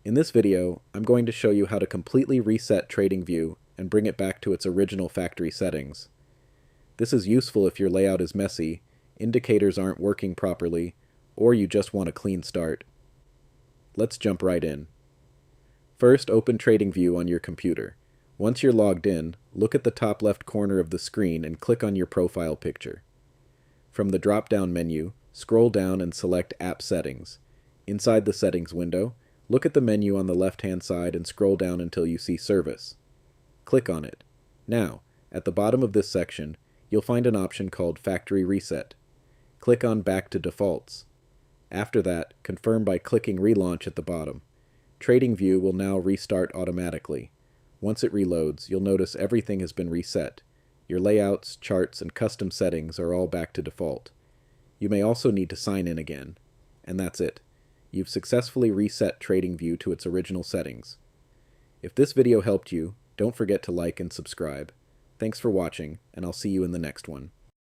In this video, I'm going to show you how to completely reset TradingView and bring it back to its original factory settings. This is useful if your layout is messy, indicators aren't working properly, or you just want a clean start. Let's jump right in. First, open TradingView on your computer. Once you're logged in, look at the top left corner of the screen and click on your profile picture. From the drop-down menu, scroll down and select App Settings. Inside the Settings window, look at the menu on the left-hand side and scroll down until you see Service. Click on it. Now, at the bottom of this section, you'll find an option called Factory Reset. Click on Back to Defaults. After that, confirm by clicking Relaunch at the bottom. TradingView will now restart automatically. Once it reloads, you'll notice everything has been reset. Your layouts, charts, and custom settings are all back to default. You may also need to sign in again. And that's it. You've successfully reset TradingView to its original settings. If this video helped you, don't forget to like and subscribe. Thanks for watching, and I'll see you in the next one.